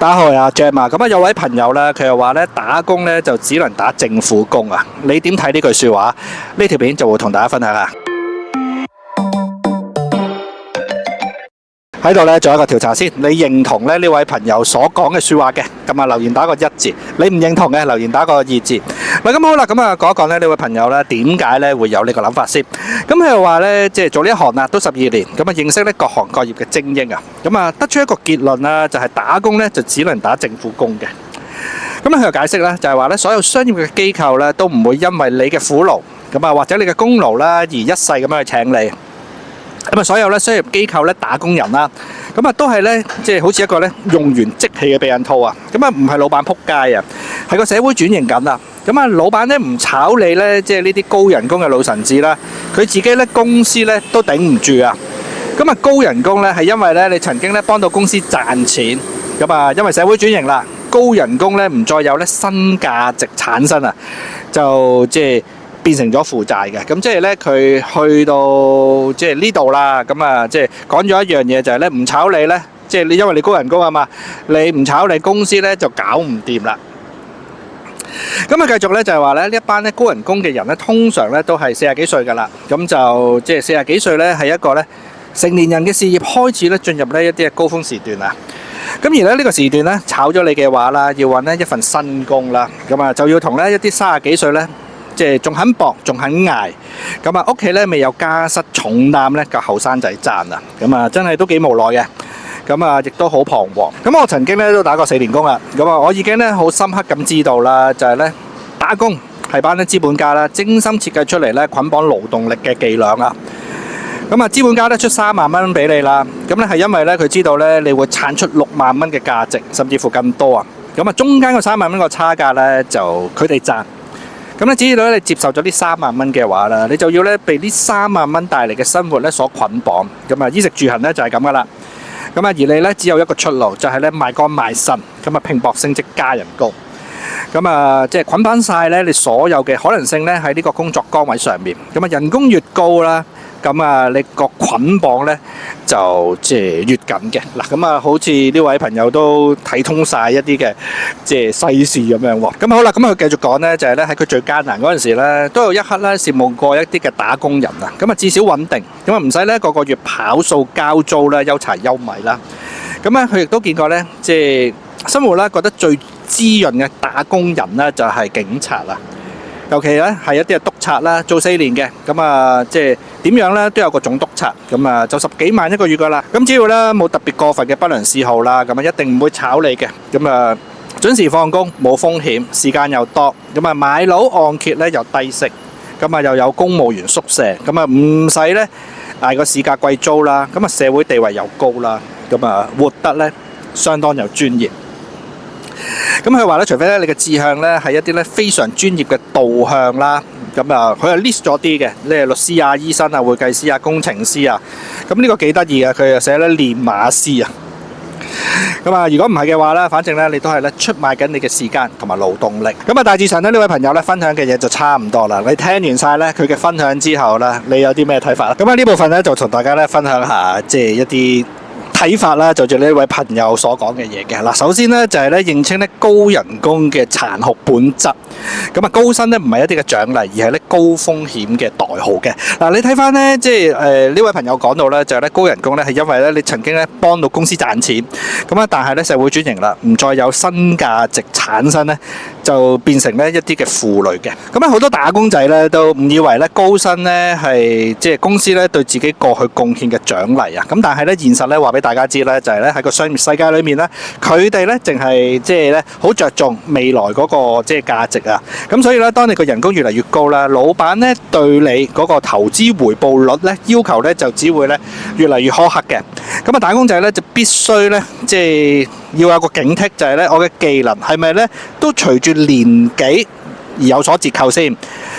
打開阿 Jam 啊，咁啊有位朋友咧，佢又話咧打工咧就只能打政府工啊，你點睇呢句說話？呢條片就會同大家分享下。喺度咧做一個調查先，你認同咧呢位朋友所講嘅說話嘅，咁啊留言打個一字；你唔認同嘅留言打個二字。嗱咁好啦，咁啊講一講咧呢位朋友咧點解咧會有呢個諗法先。咁佢又話咧即係做呢一行啊都12年，咁啊認識咧各行各業嘅精英啊，咁啊得出一個結論啦，就係打工咧就只能打政府工嘅。咁佢又解釋咧就係話咧所有商業嘅機構咧都唔會因為你嘅苦勞咁啊或者你嘅功勞啦而一世咁樣去請你。咁啊，所有咧商業機構咧打工人啦，咁啊都係咧，即係好似一個咧用完即棄嘅避孕套啊！咁啊，唔係老闆撲街啊，係個社會轉型緊啊！咁啊，老闆咧唔炒你咧，即係呢啲高人工嘅老臣子啦，佢自己咧公司咧都頂唔住啊！咁啊，高人工咧係因為咧你曾經咧幫到公司賺錢，咁啊，因為社會轉型啦，高人工咧唔再有咧新價值產生啊，就即係變成咗負債嘅，咁即係咧佢去到即係呢度啦，咁啊即係講咗一樣嘢就係咧唔炒你咧，即係你因為你高人工啊嘛，你唔炒你公司咧就搞唔掂啦。咁啊繼續咧就係話咧呢一班咧高人工嘅人咧，通常咧都係40幾歲噶啦，咁就即係40幾歲咧係一個咧成年人嘅事業開始咧進入呢一啲嘅高峰時段啊。咁而咧呢個時段咧炒咗你嘅話啦，要揾咧一份新工啦，咁啊就要同咧一啲30幾歲咧。即係仲肯搏，仲肯捱，咁啊屋企咧未有家室重擔咧，個後生仔賺啊，咁啊真係都幾無奈嘅，咁啊亦都好彷徨。咁我曾經咧都打過4年工啦，咁啊我已經咧好深刻咁知道啦，就係咧打工係班咧資本家啦精心設計出嚟咧捆綁勞動力嘅伎倆啊。咁啊資本家咧出3萬蚊俾你啦，咁咧係因為咧佢知道咧你會產出6萬蚊嘅價值，甚至乎更多啊。咁啊中間個3萬蚊個差價咧就佢哋賺。咁咧，只要你接受咗呢3萬蚊嘅話啦，你就要咧被呢3萬蚊帶嚟嘅生活咧所捆綁。咁啊，衣食住行咧就係咁噶啦。咁啊，而你咧只有一個出路，就係咧賣肝賣腎，咁啊拼搏升職加人工。咁啊，即係捆綁晒咧你所有嘅可能性咧喺呢個工作崗位上面。咁啊，人工越高啦，咁啊你個捆綁咧就即係越緊嘅。嗱，咁啊，好似呢位朋友都睇通晒一啲嘅即係世事咁樣喎。咁好啦，咁佢繼續講咧，就係咧喺佢最艱難嗰陣時咧，都有一刻咧羨慕過一啲嘅打工人啊。咁啊，至少穩定，咁啊唔使咧個個月跑數交租啦，憂柴憂米啦。咁咧佢亦都見過咧，即係生活咧覺得最滋潤嘅打工人咧就係警察啦。尤其咧係一啲嘅督察啦，做4年嘅，咁啊即係點樣咧都有個總督察，咁啊就10幾萬一個月噶啦。咁只要咧冇特別過分嘅不良嗜好啦，咁啊一定唔會炒你嘅。咁啊準時放工，冇風險，時間又多，咁啊買樓按揭咧又低息，咁啊又有公務員宿舍，咁啊唔使咧捱個市價貴租啦，咁啊社會地位又高啦，咁啊活得咧相當有專業。咁佢話咧，除非咧你嘅志向咧係一啲咧非常專業嘅導向啦，咁啊佢係 list 咗啲嘅，你係律師啊、醫生啊、會計師啊、工程師啊，咁呢個幾得意嘅，佢又寫咧練馬師啊。咁啊，如果唔係嘅話咧，反正咧你都係咧出賣緊你嘅時間同埋勞動力。咁啊，大致上咧呢位朋友咧分享嘅嘢就差唔多啦。你聽完晒咧佢嘅分享之後咧，你有啲咩睇法啦？咁啊呢部分咧就同大家咧分享下，即係一啲睇法啦，就住呢位朋友所講嘅嘢嘅嗱。首先咧就係咧認清咧高人工嘅殘酷本質。咁啊高薪咧唔係一啲嘅獎勵，而係咧高風險嘅代號嘅嗱。你睇翻咧即係呢位朋友講到咧就係咧高人工咧係因為咧你曾經咧幫到公司賺錢咁啊，但係咧社會轉型啦，唔再有新價值產生咧，就變成咧一啲嘅負累嘅。咁啊好多打工仔咧都誤以為咧高薪咧係即係公司咧對自己過去貢獻嘅獎勵啊。咁但係咧現實咧話俾大家知咧就係咧喺個商業世界裏面咧，佢哋咧淨係即係咧好着重未來嗰個即係價值啊。咁所以咧，當你個人工越嚟越高啦，老闆咧對你嗰個投資回報率咧要求咧就只會咧越嚟越苛刻嘅。咁啊打工仔咧就必須咧即係要有個警惕，就係咧我嘅技能係咪咧都隨住年紀而有所折扣先。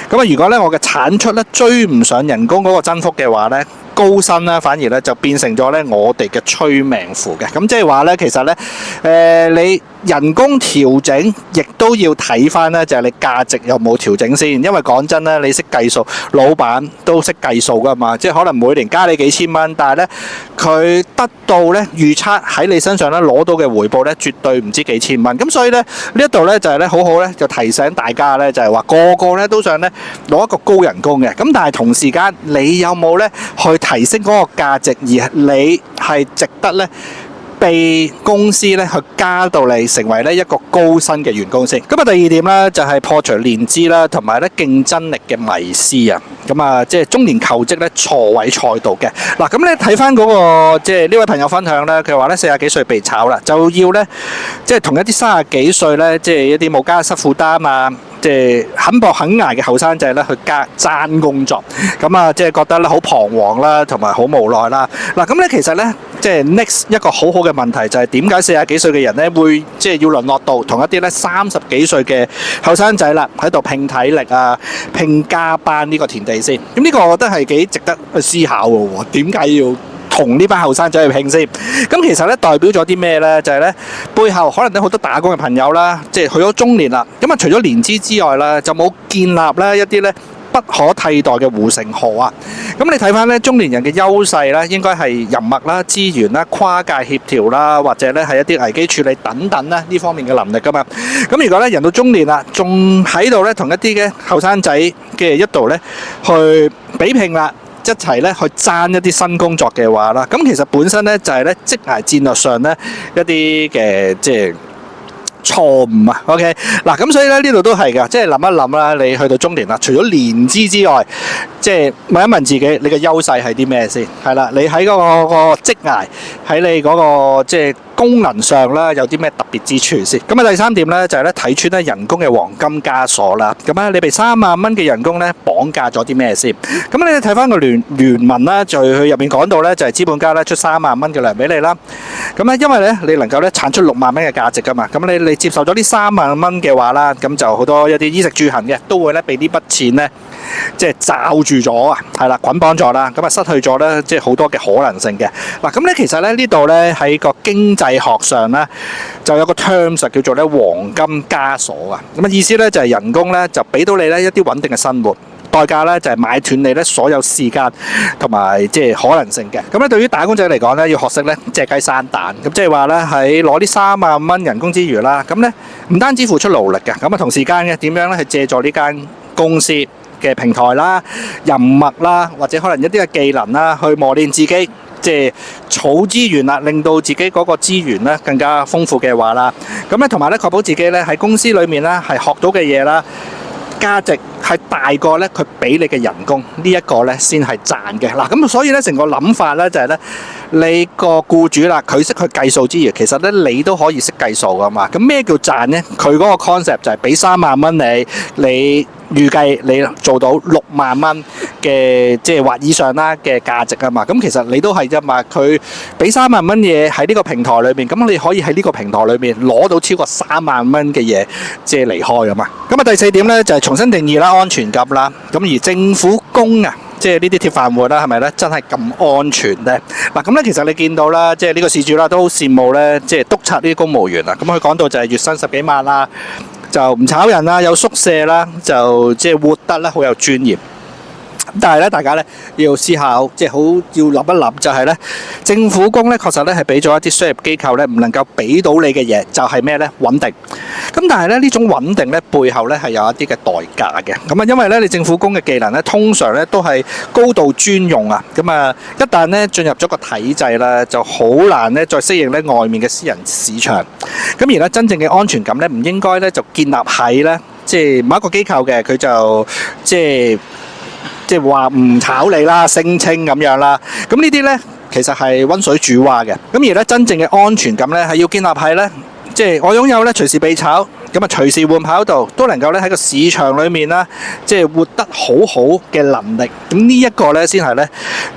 咁啊如果咧我嘅產出咧追唔上人工嗰個增幅嘅話咧，高薪咧，反而咧就變成咗咧我哋嘅催命符嘅。咁即係話咧，其實咧你人工調整，亦都要睇翻咧，就係你價值有冇調整先。因為講真咧，你識計數，老闆都識計數噶嘛。即係可能每年加你幾千蚊，但係咧佢得到咧預測喺你身上咧攞到嘅回報咧，絕對唔知幾千蚊。咁所以咧呢一度咧就係咧好好咧，就提醒大家咧，就係話個個咧都想咧攞一個高人工嘅。咁但係同時間你有冇咧去提升嗰個價值，而你係值得咧被公司咧去加到你成為咧一個高薪嘅員工先。咁啊，第二點咧就係破除年資啦，同埋咧競爭力嘅迷思啊。咁啊，即係中年求職咧錯位賽道嘅。嗱，咁咧睇翻嗰個即係呢位朋友分享咧，佢話咧40幾歲被炒啦，就要咧即係同一啲30幾歲咧，即係一啲冇家室負擔啊，即係肯搏肯捱嘅後生仔咧去爭工作，咁啊即係覺得咧好彷徨啦，同埋好無奈啦。嗱，咁咧其實咧即係 next 一個好好嘅問題就係點解40幾歲嘅人咧會即係要淪落到同一啲咧30幾歲嘅後生仔啦喺度拼體力啊、拼加班呢個田地先？咁呢個我覺得係幾值得去思考嘅喎。點解要同呢班後生仔去拼先？咁其實咧代表咗啲咩咧？就係咧背後可能都好多打工嘅朋友啦，即係去咗中年啦。咁啊，除咗年資之外啦，就冇建立咧一啲咧不可替代嘅護城河啊！咁你睇翻咧中年人嘅優勢咧，應該係人脈啦、資源啦、跨界協調啦，或者咧係一啲危機處理等等咧呢方面嘅能力噶嘛。咁如果咧人到中年啦，仲喺度咧同一啲嘅後生仔嘅一度咧去比拼啦，一齊咧去爭一啲新工作嘅話啦，咁其實本身咧就係咧職涯戰略上咧一啲嘅即係錯誤啊。OK， 嗱咁所以咧呢度都係㗎，即係諗一諗啦。你去到中年啦，除咗年資之外，即係問一問自己，你嘅優勢係啲咩先？係啦，你喺嗰個職涯喺你嗰個即係功能上啦，有啲咩特別之處先？咁啊，第三點咧就係咧睇穿咧人工嘅黃金枷鎖啦。咁啊，你被3萬蚊嘅人工咧綁架咗啲咩先？咁你睇翻個原文啦，就佢入面講到咧就係資本家咧出3萬蚊嘅糧俾你啦。咁咧因為咧你能夠咧產出6萬蚊嘅價值噶嘛，咁你接受咗呢3萬蚊嘅話啦，咁就好多一啲衣食住行嘅都會咧被呢筆錢咧即係罩住咗啊，係啦，捆綁咗啦，咁啊失去咗咧即係好多嘅可能性嘅。嗱，咁咧其實咧呢度咧喺個經濟學上咧就有個 terms 叫做咧黃金枷鎖啊。咁啊意思咧就係人工咧就俾到你咧一啲穩定嘅生活，代價咧就係買斷你咧所有時間同埋即係可能性嘅。咁咧對於打工仔嚟講咧，要學識咧隻雞生蛋。咁即係話咧喺攞啲3萬蚊人工之餘啦，咁咧唔單止付出勞力嘅，咁啊同時間嘅點樣咧去借助呢間公司嘅平台啦、人脈啦，或者可能一啲嘅技能啦，去磨練自己，即係儲資源啦，令到自己嗰個資源咧更加豐富嘅話啦，咁咧同埋咧確保自己咧喺公司裏面咧係學到嘅嘢啦，價值係大過咧佢俾你嘅人工，呢一個咧先係賺嘅。嗱，咁所以咧成個諗法咧就係咧，你個僱主啦，佢識去計數之餘，其實咧你都可以識計數噶嘛。咁咩叫賺咧？佢嗰個 concept 就係俾3萬蚊你預計你做到6萬蚊嘅即係或以上啦嘅價值啊嘛。咁其實你都係啫嘛。佢俾3萬蚊嘢喺呢個平台裏面，咁你可以喺呢個平台裏面攞到超過3萬蚊嘅嘢，即係離開噶嘛。咁啊第四點咧就係重新定義啦，安全感啦。咁而政府工啊，即係呢啲鐵飯碗啦，係咪咧真係咁安全咧？嗱，咁咧其實你見到啦，即係呢個事主啦都好羨慕咧，即係督察呢啲公務員啊。咁佢講到就係月薪10幾萬啦，就唔炒人啦，有宿舍啦，就即係活得咧好有尊嚴。但係咧，大家咧要思考，即係好要諗一諗，就係咧政府工咧確實咧係俾咗一啲商業機構咧唔能夠俾到你嘅嘢，就係咩咧？穩定。咁但係咧呢種穩定咧背後咧係有一啲嘅代價嘅。咁啊，因為咧你政府工嘅技能咧通常咧都係高度專用啊。咁啊，一旦咧進入咗個體制啦，就好難咧再適應咧外面嘅私人市場。咁而咧真正嘅安全感咧唔應該咧就建立喺咧即係某一個機構嘅佢就即係話唔炒你啦，聲稱咁樣啦。咁呢啲咧其實係溫水煮蛙嘅。咁而咧真正嘅安全感咧係要建立喺咧，即係我擁有咧隨時被炒，咁啊隨時換跑道，都能夠咧喺個市場裏面啦，即係活得好好嘅能力。咁呢一個咧先係咧，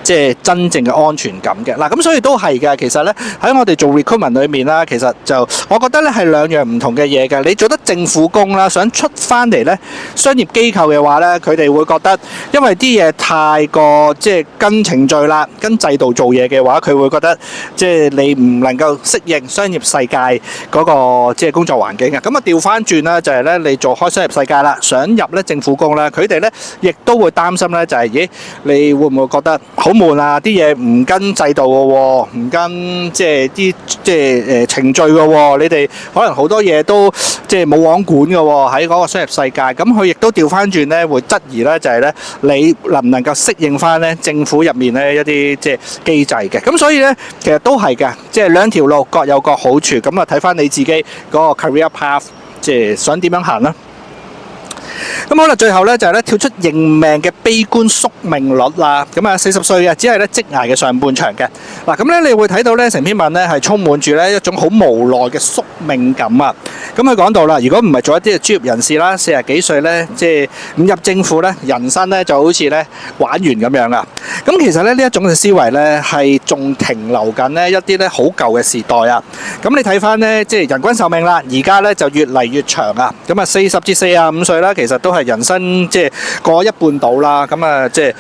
即係真正嘅安全感嘅。嗱，咁所以都係嘅。其實咧喺我哋做 recruitment 裏面啦，其實就我覺得咧係兩樣唔同嘅嘢嘅。你做得政府工啦，想出翻嚟咧商業機構嘅話咧，佢哋會覺得因為啲嘢太過即係跟程序啦、跟制度做嘢嘅話，佢會覺得即係你唔能夠適應商業世界嗰個即係工作環境嘅。咁啊調翻轉啦，就係咧你做開商業世界啦，想入咧政府工啦，佢哋咧亦都會擔心咧，就係咦你會唔會覺得好悶啊？啲嘢唔跟制度嘅喎，唔跟即係啲即係程序嘅喎，你哋可能好多嘢都即係冇網管嘅喎，喺嗰個商業世界。咁佢亦都調翻轉咧，會質疑咧，就係咧你能唔能夠適應翻咧政府入面咧一啲即係機制嘅。咁所以咧其實都係嘅，即係兩條路各有各好處。咁啊睇翻你自己嗰個 career path，即係想點樣行啦。咁好啦，最後咧就係咧跳出認命嘅悲觀宿命律啦。咁啊40歲嘅只係咧職涯嘅上半場嘅。嗱咁咧你會睇到咧成篇文咧係充滿住咧一種好無奈嘅宿命感啊。咁佢講到啦，如果唔係做一啲嘅專業人士啦，40幾歲咧即係唔入政府咧，人生咧就好似咧玩完咁樣啦。咁其實咧呢一種嘅思維咧係仲停留緊呢一啲咧好舊嘅時代啊。咁你睇翻咧即係人均壽命啦，而家咧就越嚟越長啊。咁啊40至45歲啦，其實都係人生即係過一半到啦。咁啊即係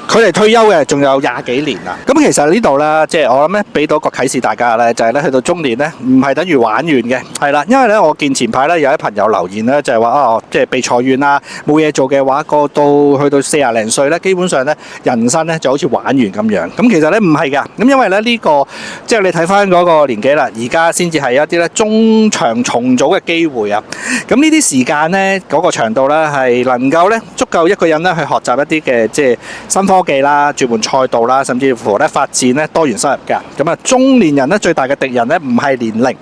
佢哋退休嘅仲有20幾年啦。咁其實呢度咧，即係我諗咧，俾到個啟示大家咧，就係咧去到中年咧，唔係等於玩完嘅，係啦。因為咧，我見前排咧有啲朋友留言咧，就係話啊，即係被裁員啊，冇嘢做嘅話，過到去到40零歲咧，基本上咧人生咧就好似玩完咁樣。咁其實咧唔係㗎。咁因為咧呢個即係你睇翻嗰個年紀啦，而家先至係一啲咧中長重組嘅機會啊。咁呢啲時間咧嗰個長度咧係能夠咧足夠一個人咧去學習一啲嘅即係新科技啦、轉換賽道啦，甚至乎咧發展咧多元收入嘅。咁啊，中年人咧最大嘅敵人咧唔係年齡，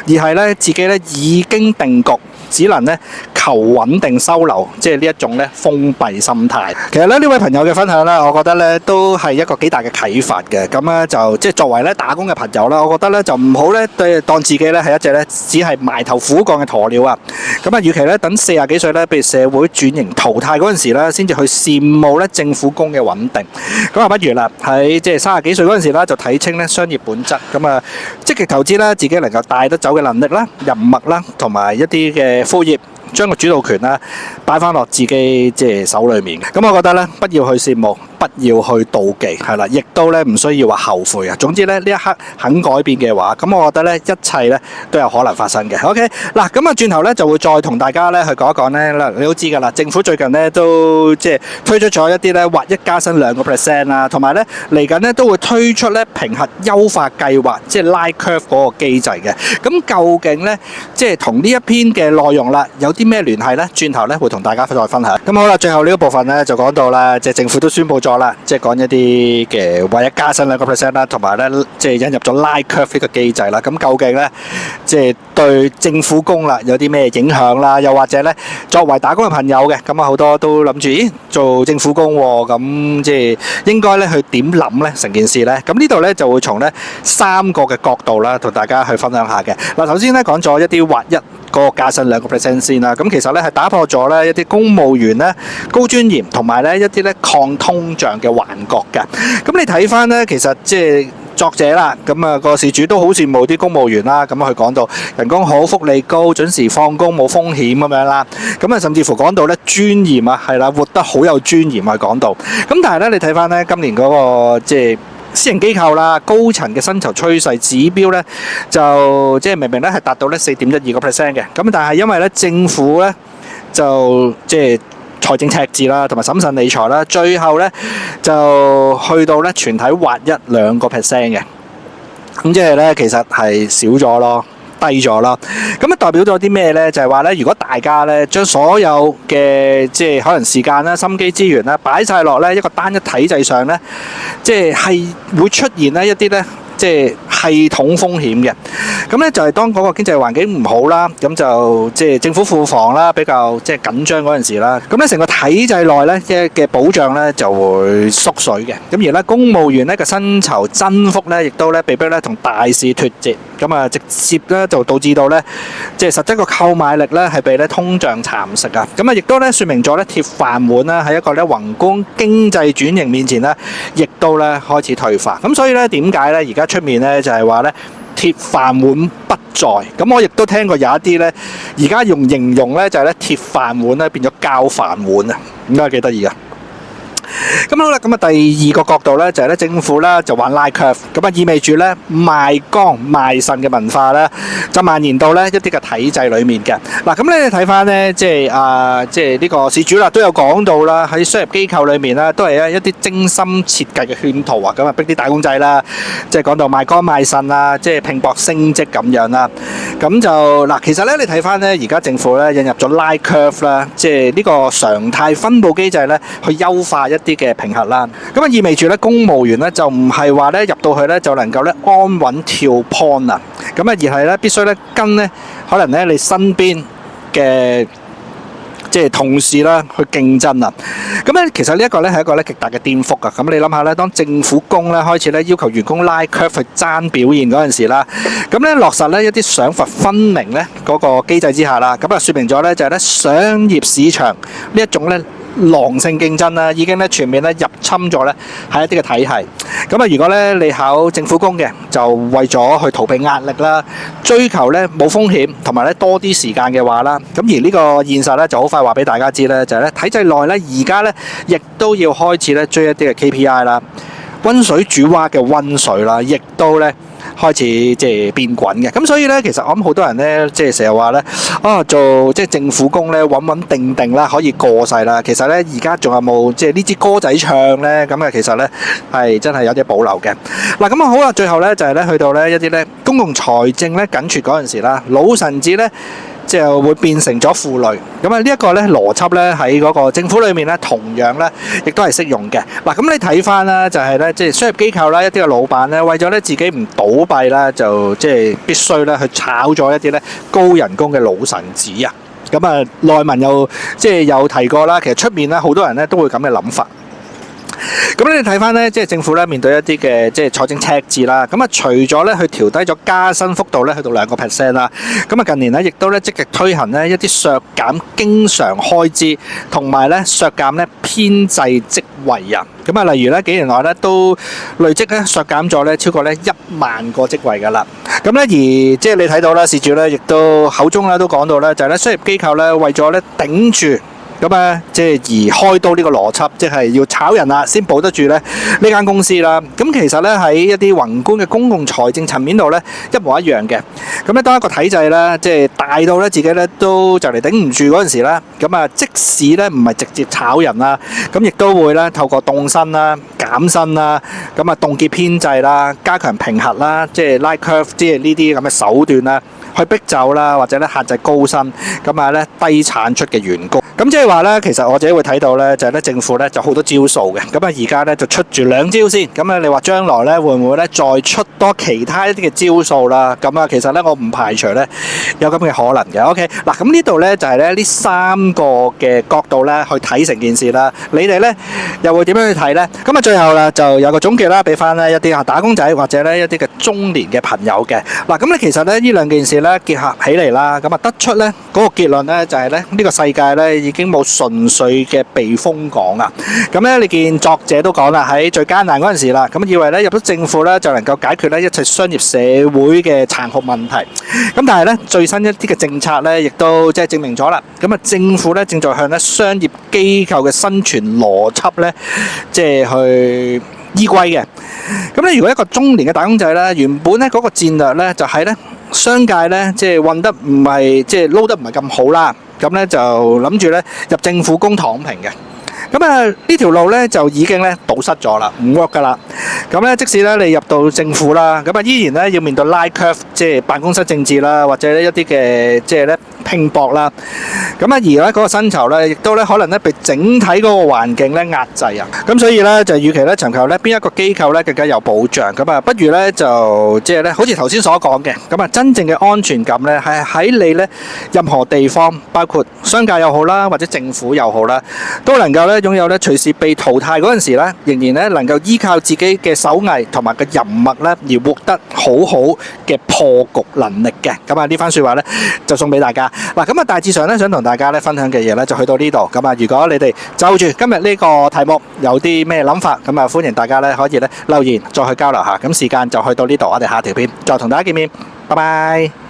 而係咧自己咧已經定局，只能咧求穩定收留，即係呢一種咧封閉心態。其實咧呢位朋友嘅分享咧，我覺得咧都係一個幾大嘅啟發嘅。咁咧就即係作為咧打工嘅朋友啦，我覺得咧就唔好咧當自己咧係一隻咧只係埋頭苦幹嘅鴕鳥啊。咁啊，與其咧等40幾歲咧，譬如社會轉型淘汰嗰陣時咧，先至去羨慕咧政府工嘅穩定。咁啊，不如啦喺即係30幾歲嗰陣時啦，就睇清咧商業本質。咁啊，積極投資啦，自己能夠帶得走嘅能力啦、人脈啦，同埋一啲嘅副業，將個主導權啦擺翻落自己即係手裏面。咁我覺得咧，不要去羨慕，不要去妒忌，係啦，亦都咧唔需要話後悔啊。總之咧呢一刻肯改變嘅話，咁我覺得咧一切咧都有可能發生嘅。OK， 嗱咁啊，轉頭咧就會再同大家咧去講一講咧啦，你都知㗎啦，政府最近咧都即係推出咗一啲咧劃一加薪2% 啦，同埋咧嚟緊咧都會推出咧評核優化計劃，即係拉 curve 嗰個機制嘅。咁究竟咧即係同呢一篇嘅內容啦，有啲咩聯繫咧？轉頭咧會同大家再分享。咁好啦，最後呢個部分咧就講到啦，即係政府都宣布咗啦，即係講一啲嘅劃一加薪2% 啦，同埋咧即係引入咗拉 curve 呢個機制啦。咁究竟咧即係對政府工啦有啲咩影響啦？又或者咧作為打工嘅朋友嘅，咁啊好多都諗住咦做政府工喎，咁即係應該咧去點諗咧成件事咧？咁呢度咧就會從咧3個嘅角度啦，同大家去分享下嘅。嗱，首先咧講咗一啲劃一個加薪2% 先啦。咁其實咧係打破咗咧一啲公務員咧高尊嚴同埋咧一啲咧抗通脹嘅幻覺嘅。咁你睇翻咧，其實即係作者啦，咁啊個事主都好羨慕啲公務員啦。咁佢講到人工好、福利高、準時放工、冇風險咁樣啦。咁啊甚至乎講到咧尊嚴啊，係啦，活得好有尊嚴啊講到。咁但係咧你睇翻咧今年嗰個即係私人機構啦，高層嘅薪酬趨勢指標咧，就即係明明咧係達到咧4.12%嘅，咁但係因為咧政府咧就即係財政赤字啦，同埋審慎理財啦，最後咧就去到咧全體劃一2%嘅，咁即係咧其實係少咗咯。低咗啦，咁啊代表咗啲咩呢？就係話咧，如果大家咧將所有嘅即係可能時間啦、心機資源啦擺晒落咧一個單一體制上咧，即係會出現咧一啲咧即係系統風險嘅。咁咧就係當嗰個經濟環境唔好啦，咁就即係政府庫房啦比較即係緊張嗰陣時啦，咁咧成個體制內咧嘅保障咧就會縮水嘅。咁而咧公務員咧嘅薪酬增幅咧亦都咧被逼咧同大市脫節，咁啊直接咧就導致到咧即係實質個購買力咧係被咧通脹蠶食啊。咁啊亦都咧説明咗咧鐵飯碗啦喺一個咧宏觀經濟轉型面前咧，亦都咧開始退化。咁所以咧點解咧而家出面咧就係話咧鐵飯碗不在？咁我亦都聽過有一啲咧而家用形容咧就係咧鐵飯碗咧變咗膠飯碗啊，咁都係幾得意啊！咁好啦，咁啊第二個角度咧就係咧政府啦就玩拉 curve， 咁啊意味住咧賣光賣腎嘅文化咧就蔓延到咧一啲嘅體制裏面嘅。嗱，咁你睇翻咧即係呢個事主啦都有講到啦，喺商業機構裏面咧都係一啲精心設計嘅圈套啊，咁啊逼啲打工仔啦，即係講到賣光賣腎啊，即係拼搏升職咁樣啦。咁就嗱，其實咧你睇翻咧而家政府咧引入咗拉 curve 啦，即係呢個常態分佈機制咧去優化一啲嘅評核啦，咁啊意味住咧公務員咧就唔係話咧入到去咧就能夠咧安穩跳 point 啊，咁啊而係咧必須咧跟咧可能咧你身邊嘅即係同事啦去競爭啊，咁咧其實呢一個咧係一個咧極大嘅顛覆啊！咁你諗下咧，當政府工咧開始咧要求員工拉 curve 去爭表現嗰陣時啦，咁咧落實咧一啲賞罰分明咧嗰個機制之下啦，咁啊説明咗咧就係咧商業市場呢一種咧狼性競爭啦，已經咧全面咧入侵咗咧係一啲嘅體系。咁啊，如果咧你考政府工嘅，就為咗去逃避壓力啦，追求咧冇風險同埋咧多啲時間嘅話啦，咁而呢個現實咧就好快話俾大家知咧，就係咧體制內咧而家咧亦都要開始咧追一啲嘅 KPI 啦，溫水煮蛙嘅溫水啦，亦都咧開始即係變滾嘅。咁所以咧，其實我諗好多人咧，即係成日話咧，做即係政府工咧，穩穩定定啦，可以過世啦。其實咧，而家仲有冇即係呢支歌仔唱咧？咁啊，其實咧係真係有啲保留嘅。嗱，咁啊好啦，最後咧就係咧去到咧一啲咧公共財政咧緊絀嗰陣時啦，老臣子咧就會變成咗負累。咁啊呢一個咧邏輯咧喺嗰個政府裏面咧同樣咧亦都係適用嘅。嗱，咁你睇翻啦，就係咧即係商業機構啦，一啲嘅老闆咧為咗咧自己唔倒閉啦，就即係必須咧去炒咗一啲咧高人工嘅老臣子啊。咁啊內文又即係有提過啦，其實出面咧好多人咧都會咁嘅諗法。咁你睇翻咧，即係政府咧面對一啲嘅即係財政赤字啦，咁啊除咗咧去調低咗加薪幅度咧去到2%啦，咁啊近年咧亦都咧積極推行咧一啲削減經常開支，同埋咧削減咧編制職位啊，咁啊例如咧幾年內咧都累積咧削減咗咧超過咧1萬個職位噶啦，咁咧而即係你睇到啦，事主咧亦都口中咧都講到咧，就係咧商業機構咧為咗咧頂住。咁啊，即係而開刀呢個邏輯，即係要炒人啦，先保得住咧呢間公司啦。咁其實咧喺一啲宏觀嘅公共財政層面度咧，一模一樣嘅。咁咧當一個體制咧，即係大到咧自己咧都就嚟頂唔住嗰陣時啦，咁啊即使咧唔係直接炒人啦，咁亦都會咧透過凍薪啦、減薪啦，咁啊凍結編制啦、加強評核啦，即係拉 curve，即係呢啲咁嘅手段啦，去逼走啦，或者咧限制高薪，咁啊咧低產出嘅員工。咁即係話咧，其實我自己會睇到咧，就係咧政府咧就好多招數嘅。咁啊而家咧就出住2招先。咁啊你話將來咧會唔會咧再出多其他一啲嘅招數啦？咁啊其實咧我唔排除咧有咁嘅可能嘅。OK， 嗱咁呢度咧就係咧呢3個嘅角度咧去睇成件事啦。你哋咧又會點樣去睇咧？咁啊最後啦就有個總結啦，俾翻咧一啲打工仔或者咧一啲嘅中年嘅朋友嘅。嗱咁咧其實咧呢兩件事咧結合起嚟啦，咁啊得出咧嗰個結論咧就係咧呢個世界咧已經冇純粹嘅避風港啊！咁咧，你見作者都講啦，喺最艱難嗰陣時啦，咁以為咧入咗政府咧就能夠解決咧一切商業社會嘅殘酷問題。咁但係咧最新一啲嘅政策咧，亦都即係證明咗啦。咁啊，政府咧正在向咧商業機構嘅生存邏輯咧，即係去依歸嘅。咁咧，如果一個中年嘅打工仔咧，原本咧嗰個戰略咧就係咧商界咧即係運得唔係即係撈得唔係咁好啦。咁咧就諗住咧入政府工躺平嘅，咁啊呢條路咧就已經咧堵塞咗啦，唔 work 噶啦。咁咧即使咧你入到政府啦，咁啊依然咧要面對拉 curve，即係辦公室政治啦，或者一啲嘅即係咧拼搏啦。咁啊而咧嗰個薪酬咧，亦都咧可能咧被整體嗰個環境咧壓制啊。咁所以咧就與其咧尋求咧邊一個機構咧更加有保障，咁啊不如咧就即係咧好似頭先所講嘅，咁啊真正嘅安全感咧係喺你咧任何地方，包括商界又好啦，或者政府又好啦，都能夠咧擁有咧隨時被淘汰嗰陣時咧，仍然咧能夠依靠自己嘅手藝同埋個人脈咧而獲得好好嘅破局能力嘅。咁啊呢番説話咧就送俾大家。嗱咁啊大致上咧想同大家咧分享嘅嘢咧就去到呢度。咁啊如果你哋就住今日呢個題目有啲咩諗法，咁啊歡迎大家咧可以咧留言再去交流下。咁時間就去到呢度，我哋下條片再同大家見面，拜拜。